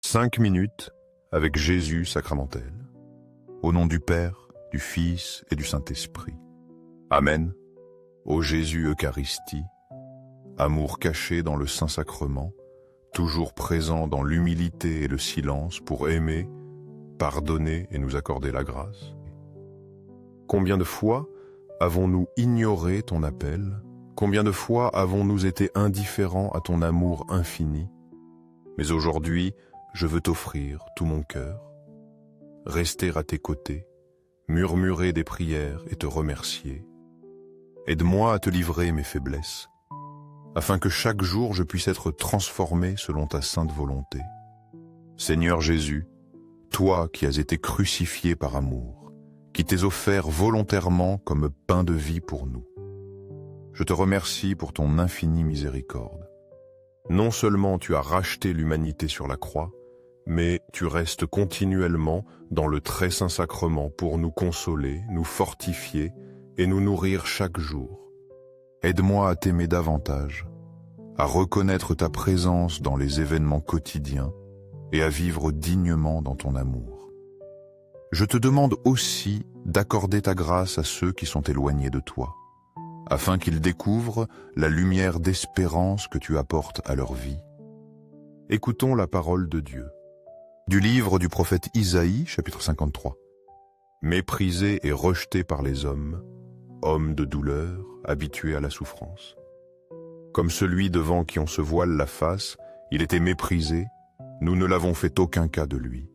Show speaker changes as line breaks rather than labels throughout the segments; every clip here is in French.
5 minutes avec Jésus sacramentel. Au nom du Père, du Fils et du Saint-Esprit. Amen. Ô Jésus Eucharistie, amour caché dans le Saint-Sacrement, toujours présent dans l'humilité et le silence pour aimer, pardonner et nous accorder la grâce. Combien de fois avons-nous ignoré ton appel? Combien de fois avons-nous été indifférents à ton amour infini? Mais aujourd'hui, je veux t'offrir tout mon cœur, rester à tes côtés, murmurer des prières et te remercier. Aide-moi à te livrer mes faiblesses, afin que chaque jour je puisse être transformé selon ta sainte volonté. Seigneur Jésus, toi qui as été crucifié par amour, qui t'es offert volontairement comme pain de vie pour nous, je te remercie pour ton infinie miséricorde. Non seulement tu as racheté l'humanité sur la croix, mais tu restes continuellement dans le très saint sacrement pour nous consoler, nous fortifier et nous nourrir chaque jour. Aide-moi à t'aimer davantage, à reconnaître ta présence dans les événements quotidiens et à vivre dignement dans ton amour. Je te demande aussi d'accorder ta grâce à ceux qui sont éloignés de toi, afin qu'ils découvrent la lumière d'espérance que tu apportes à leur vie. Écoutons la parole de Dieu. Du livre du prophète Isaïe, chapitre 53. Méprisé et rejeté par les hommes, homme de douleur, habitué à la souffrance. Comme celui devant qui on se voile la face, il était méprisé, nous ne l'avons fait aucun cas de lui.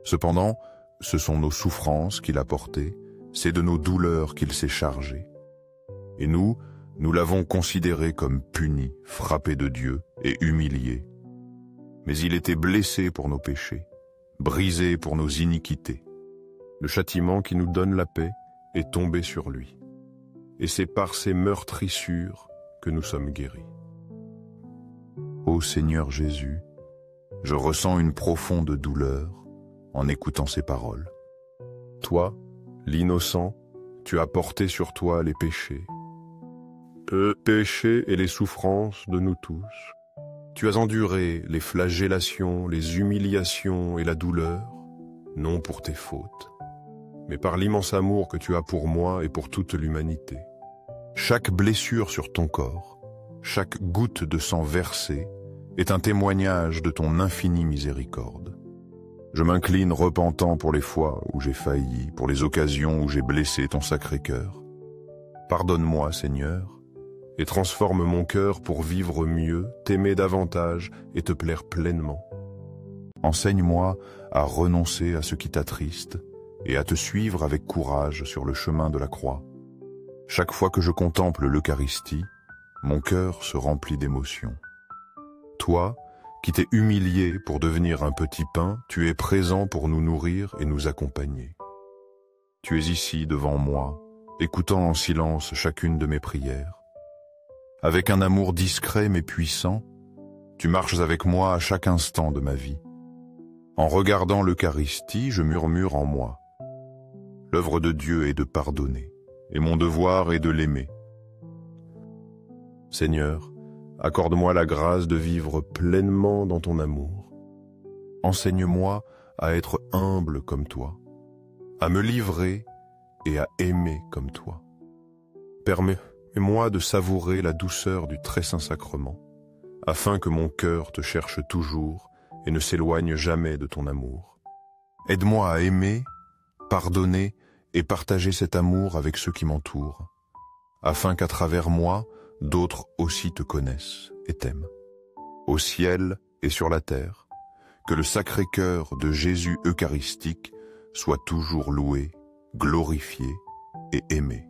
Cependant, ce sont nos souffrances qu'il a portées, c'est de nos douleurs qu'il s'est chargé. Et nous l'avons considéré comme puni, frappé de Dieu et humilié. Mais il était blessé pour nos péchés, brisé pour nos iniquités. Le châtiment qui nous donne la paix est tombé sur lui. Et c'est par ses meurtrissures que nous sommes guéris. Ô Seigneur Jésus, je ressens une profonde douleur en écoutant ces paroles. Toi, l'innocent, tu as porté sur toi les péchés. Péchés et les souffrances de nous tous. Tu as enduré les flagellations, les humiliations et la douleur, non pour tes fautes, mais par l'immense amour que tu as pour moi et pour toute l'humanité. Chaque blessure sur ton corps, chaque goutte de sang versée est un témoignage de ton infinie miséricorde. Je m'incline repentant pour les fois où j'ai failli, pour les occasions où j'ai blessé ton sacré cœur. Pardonne-moi, Seigneur, et transforme mon cœur pour vivre mieux, t'aimer davantage et te plaire pleinement. Enseigne-moi à renoncer à ce qui t'attriste et à te suivre avec courage sur le chemin de la croix. Chaque fois que je contemple l'Eucharistie, mon cœur se remplit d'émotion. Toi, qui t'es humilié pour devenir un petit pain, tu es présent pour nous nourrir et nous accompagner. Tu es ici devant moi, écoutant en silence chacune de mes prières. Avec un amour discret mais puissant, tu marches avec moi à chaque instant de ma vie. En regardant l'Eucharistie, je murmure en moi. L'œuvre de Dieu est de pardonner, et mon devoir est de l'aimer. Seigneur, accorde-moi la grâce de vivre pleinement dans ton amour. Enseigne-moi à être humble comme toi, à me livrer et à aimer comme toi. Permets-moi de savourer la douceur du très saint sacrement, afin que mon cœur te cherche toujours et ne s'éloigne jamais de ton amour. Aide-moi à aimer, pardonner et partager cet amour avec ceux qui m'entourent, afin qu'à travers moi, d'autres aussi te connaissent et t'aiment. Au ciel et sur la terre, que le Sacré-Cœur de Jésus eucharistique soit toujours loué, glorifié et aimé.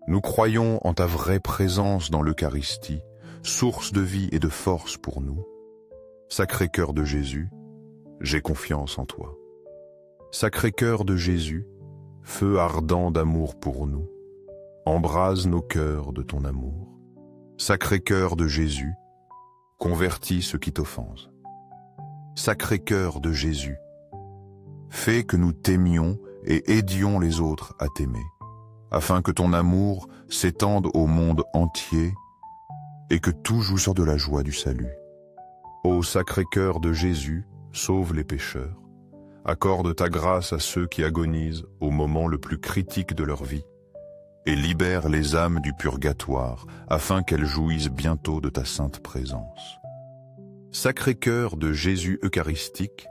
Nous croyons en ta vraie présence dans l'Eucharistie, source de vie et de force pour nous. Sacré-Cœur de Jésus, j'ai confiance en toi. Sacré-Cœur de Jésus, feu ardent d'amour pour nous, embrase nos cœurs de ton amour. Sacré-Cœur de Jésus, convertis ceux qui t'offensent. Sacré-Cœur de Jésus, fais que nous t'aimions et aidions les autres à t'aimer, afin que ton amour s'étende au monde entier et que tout jouisseur de la joie du salut. Ô Sacré-Cœur de Jésus, sauve les pécheurs. Accorde ta grâce à ceux qui agonisent au moment le plus critique de leur vie, et libère les âmes du purgatoire, afin qu'elles jouissent bientôt de ta sainte présence. Sacré-Cœur de Jésus eucharistique,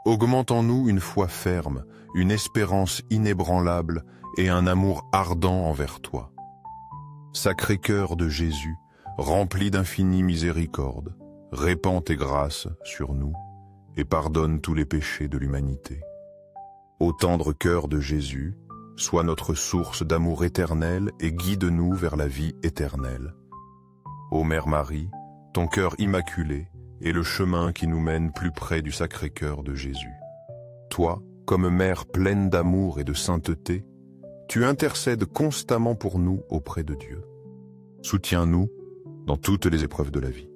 augmente en nous une foi ferme, une espérance inébranlable et un amour ardent envers toi. Sacré-Cœur de Jésus, rempli d'infinie miséricorde, répands tes grâces sur nous et pardonne tous les péchés de l'humanité. Ô tendre cœur de Jésus, sois notre source d'amour éternel et guide-nous vers la vie éternelle. Ô Mère Marie, ton cœur immaculé est le chemin qui nous mène plus près du Sacré-Cœur de Jésus. Toi, comme Mère pleine d'amour et de sainteté, tu intercèdes constamment pour nous auprès de Dieu. Soutiens-nous dans toutes les épreuves de la vie.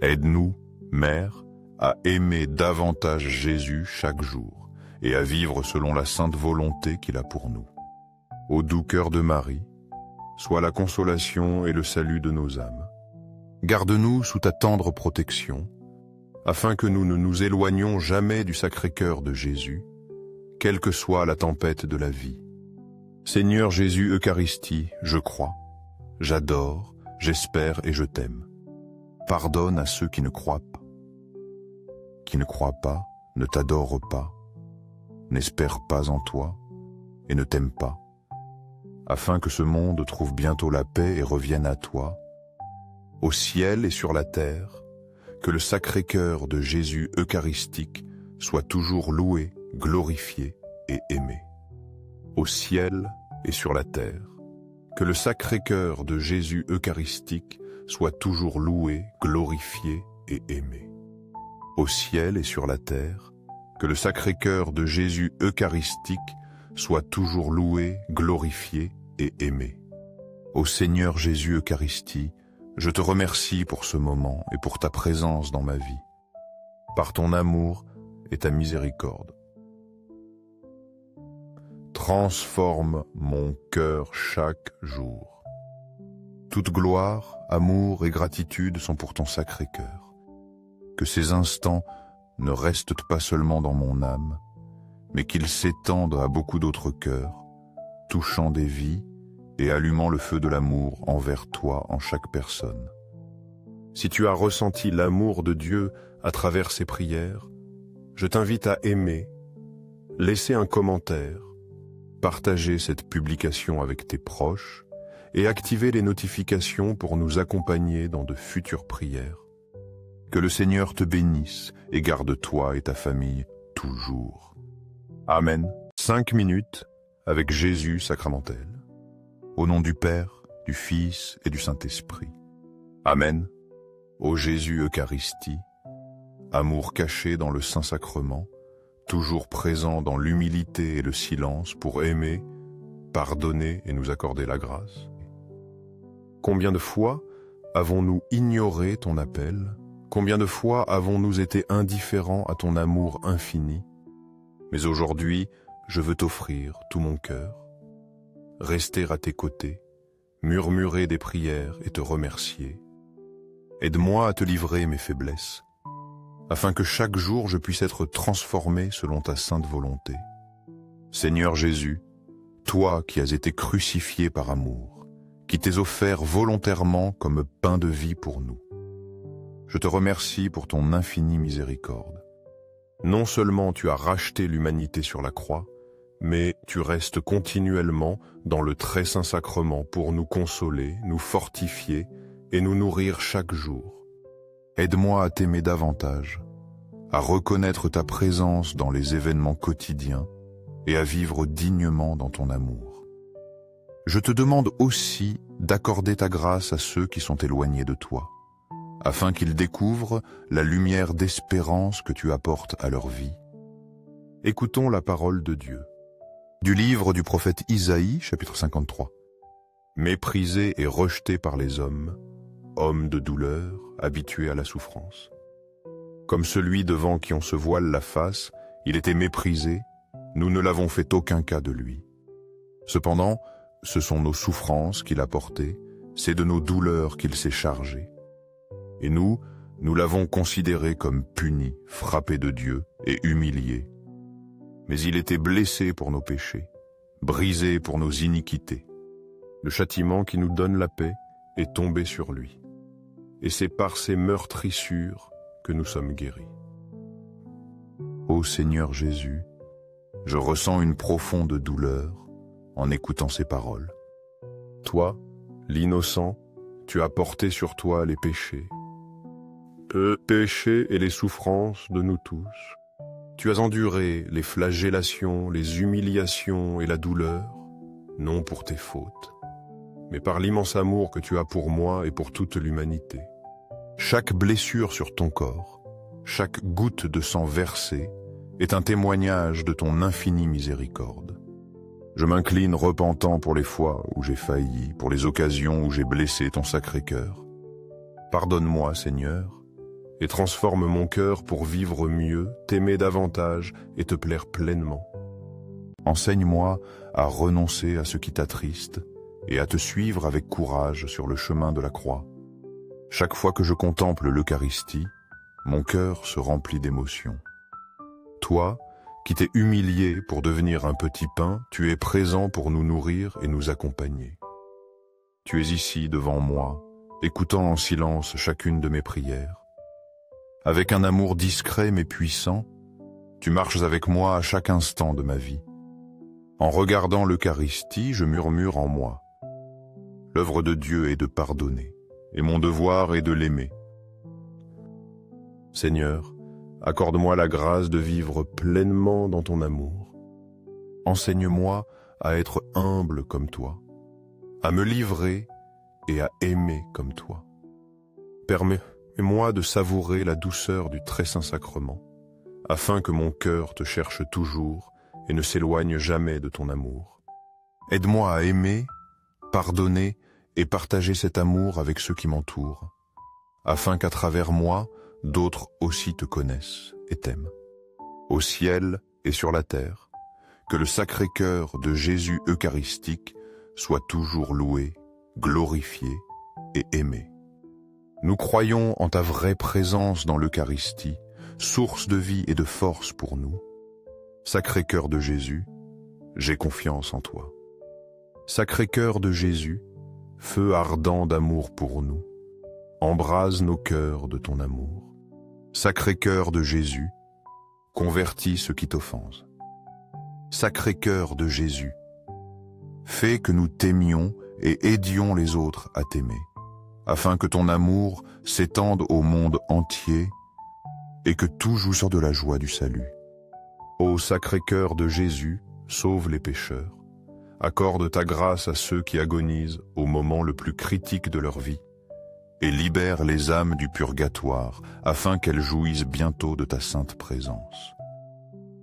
Aide-nous, Mère, à aimer davantage Jésus chaque jour et à vivre selon la sainte volonté qu'il a pour nous. Ô doux cœur de Marie, sois la consolation et le salut de nos âmes. Garde-nous sous ta tendre protection, afin que nous ne nous éloignions jamais du Sacré-Cœur de Jésus, quelle que soit la tempête de la vie. Seigneur Jésus Eucharistie, je crois, j'adore, j'espère et je t'aime. Pardonne à ceux qui ne croient pas. Qui ne croient pas, ne t'adorent pas, n'espèrent pas en toi et ne t'aiment pas, afin que ce monde trouve bientôt la paix et revienne à toi, au ciel et sur la terre, que le Sacré-Cœur de Jésus eucharistique soit toujours loué, glorifié et aimé. Au ciel et sur la terre, que le Sacré-Cœur de Jésus eucharistique soit toujours loué, glorifié et aimé. Au ciel et sur la terre, que le Sacré-Cœur de Jésus eucharistique soit toujours loué, glorifié et aimé. Ô Seigneur Jésus Eucharistie, je te remercie pour ce moment et pour ta présence dans ma vie, par ton amour et ta miséricorde. Transforme mon cœur chaque jour. Toute gloire, amour et gratitude sont pour ton Sacré-Cœur. Que ces instants ne restent pas seulement dans mon âme, mais qu'ils s'étendent à beaucoup d'autres cœurs, touchant des vies et allumant le feu de l'amour envers toi en chaque personne. Si tu as ressenti l'amour de Dieu à travers ces prières, je t'invite à aimer, laisser un commentaire, partager cette publication avec tes proches et activer les notifications pour nous accompagner dans de futures prières. Que le Seigneur te bénisse et garde toi et ta famille toujours. Amen. 5 minutes avec Jésus sacramentel. Au nom du Père, du Fils et du Saint-Esprit. Amen. Ô Jésus Eucharistie, amour caché dans le Saint-Sacrement, toujours présent dans l'humilité et le silence pour aimer, pardonner et nous accorder la grâce. Combien de fois avons-nous ignoré ton appel ? Combien de fois avons-nous été indifférents à ton amour infini? Mais aujourd'hui, je veux t'offrir tout mon cœur, rester à tes côtés, murmurer des prières et te remercier. Aide-moi à te livrer mes faiblesses, afin que chaque jour je puisse être transformé selon ta sainte volonté. Seigneur Jésus, toi qui as été crucifié par amour, qui t'es offert volontairement comme pain de vie pour nous, je te remercie pour ton infinie miséricorde. Non seulement tu as racheté l'humanité sur la croix, mais tu restes continuellement dans le très saint sacrement pour nous consoler, nous fortifier et nous nourrir chaque jour. Aide-moi à t'aimer davantage, à reconnaître ta présence dans les événements quotidiens et à vivre dignement dans ton amour. Je te demande aussi d'accorder ta grâce à ceux qui sont éloignés de toi, afin qu'ils découvrent la lumière d'espérance que tu apportes à leur vie. Écoutons la parole de Dieu. Du livre du prophète Isaïe, chapitre 53. Méprisé et rejeté par les hommes, homme de douleur, habitué à la souffrance. Comme celui devant qui on se voile la face, il était méprisé, nous ne l'avons fait aucun cas de lui. Cependant, ce sont nos souffrances qu'il a portées, c'est de nos douleurs qu'il s'est chargé. Et nous Nous l'avons considéré comme puni, frappé de Dieu et humilié. Mais il était blessé pour nos péchés, brisé pour nos iniquités. Le châtiment qui nous donne la paix est tombé sur lui. Et c'est par ses meurtrissures que nous sommes guéris. Ô Seigneur Jésus, je ressens une profonde douleur en écoutant ces paroles. Toi, l'innocent, tu as porté sur toi les péchés. Le péché et les souffrances de nous tous. Tu as enduré les flagellations, les humiliations et la douleur, non pour tes fautes, mais par l'immense amour que tu as pour moi et pour toute l'humanité. Chaque blessure sur ton corps, chaque goutte de sang versée est un témoignage de ton infinie miséricorde. Je m'incline repentant pour les fois où j'ai failli, pour les occasions où j'ai blessé ton sacré cœur. Pardonne-moi, Seigneur, et transforme mon cœur pour vivre mieux, t'aimer davantage et te plaire pleinement. Enseigne-moi à renoncer à ce qui t'attriste et à te suivre avec courage sur le chemin de la croix. Chaque fois que je contemple l'Eucharistie, mon cœur se remplit d'émotion. Toi, qui t'es humilié pour devenir un petit pain, tu es présent pour nous nourrir et nous accompagner. Tu es ici devant moi, écoutant en silence chacune de mes prières. Avec un amour discret mais puissant, tu marches avec moi à chaque instant de ma vie. En regardant l'Eucharistie, je murmure en moi. L'œuvre de Dieu est de pardonner, et mon devoir est de l'aimer. Seigneur, accorde-moi la grâce de vivre pleinement dans ton amour. Enseigne-moi à être humble comme toi, à me livrer et à aimer comme toi. Permets-moi de savourer la douceur du très saint sacrement, afin que mon cœur te cherche toujours et ne s'éloigne jamais de ton amour. Aide-moi à aimer, pardonner et partager cet amour avec ceux qui m'entourent, afin qu'à travers moi, d'autres aussi te connaissent et t'aiment. Au ciel et sur la terre, que le Sacré-Cœur de Jésus eucharistique soit toujours loué, glorifié et aimé. Nous croyons en ta vraie présence dans l'Eucharistie, source de vie et de force pour nous. Sacré-Cœur de Jésus, j'ai confiance en toi. Sacré-Cœur de Jésus, feu ardent d'amour pour nous, embrase nos cœurs de ton amour. Sacré-Cœur de Jésus, convertis ceux qui t'offensent. Sacré-Cœur de Jésus, fais que nous t'aimions et aidions les autres à t'aimer, afin que ton amour s'étende au monde entier et que tout jouissent de la joie du salut. Ô Sacré-Cœur de Jésus, sauve les pécheurs, accorde ta grâce à ceux qui agonisent au moment le plus critique de leur vie, et libère les âmes du purgatoire, afin qu'elles jouissent bientôt de ta sainte présence.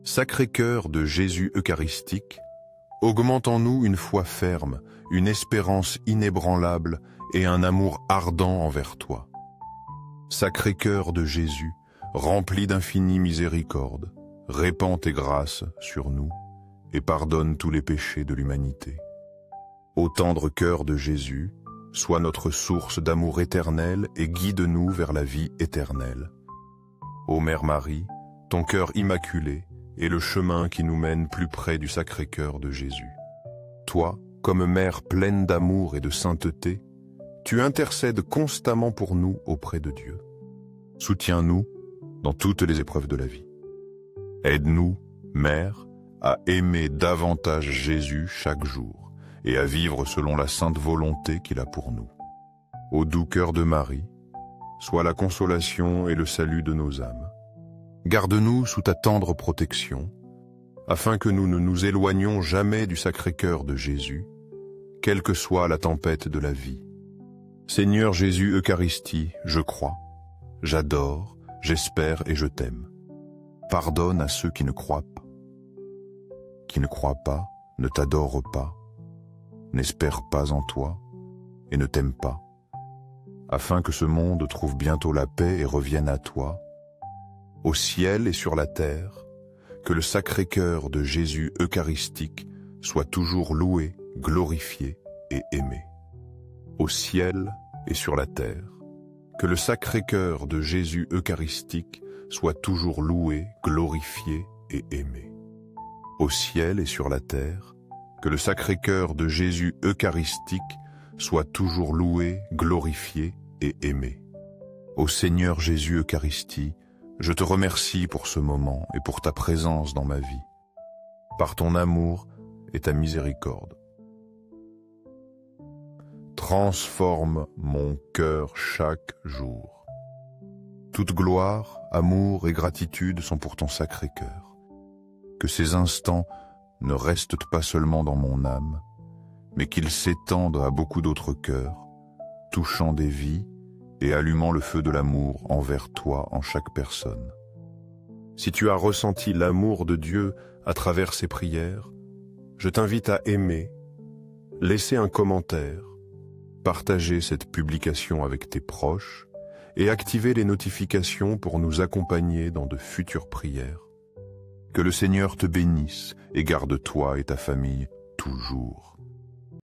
Sacré-Cœur de Jésus eucharistique, augmente en nous une foi ferme, une espérance inébranlable et un amour ardent envers toi. Sacré-Cœur de Jésus, rempli d'infinie miséricorde, répands tes grâces sur nous et pardonne tous les péchés de l'humanité. Ô tendre cœur de Jésus, sois notre source d'amour éternel et guide-nous vers la vie éternelle. Ô Mère Marie, ton cœur immaculé est le chemin qui nous mène plus près du Sacré-Cœur de Jésus. Toi, comme Mère pleine d'amour et de sainteté, tu intercèdes constamment pour nous auprès de Dieu. Soutiens-nous dans toutes les épreuves de la vie. Aide-nous, Mère, à aimer davantage Jésus chaque jour et à vivre selon la sainte volonté qu'il a pour nous. Ô doux cœur de Marie, sois la consolation et le salut de nos âmes. Garde-nous sous ta tendre protection, afin que nous ne nous éloignions jamais du Sacré-Cœur de Jésus, quelle que soit la tempête de la vie. Seigneur Jésus Eucharistie, je crois, j'adore, j'espère et je t'aime. Pardonne à ceux qui ne croient pas. Qui ne croient pas, ne t'adorent pas, n'espèrent pas en toi et ne t'aiment pas, afin que ce monde trouve bientôt la paix et revienne à toi, au ciel et sur la terre, que le Sacré-Cœur de Jésus eucharistique soit toujours loué, glorifié et aimé. Au ciel et sur la terre, Que le Sacré-Cœur de Jésus eucharistique soit toujours loué, glorifié et aimé. Au ciel et sur la terre, que le Sacré-Cœur de Jésus eucharistique soit toujours loué, glorifié et aimé. Ô Seigneur Jésus Eucharistie, je te remercie pour ce moment et pour ta présence dans ma vie, par ton amour et ta miséricorde. Transforme mon cœur chaque jour. Toute gloire, amour et gratitude sont pour ton Sacré-Cœur. Que ces instants ne restent pas seulement dans mon âme, mais qu'ils s'étendent à beaucoup d'autres cœurs, touchant des vies et allumant le feu de l'amour envers toi en chaque personne. Si tu as ressenti l'amour de Dieu à travers ces prières, je t'invite à aimer, laisser un commentaire, partager cette publication avec tes proches et activer les notifications pour nous accompagner dans de futures prières. Que le Seigneur te bénisse et garde toi et ta famille toujours.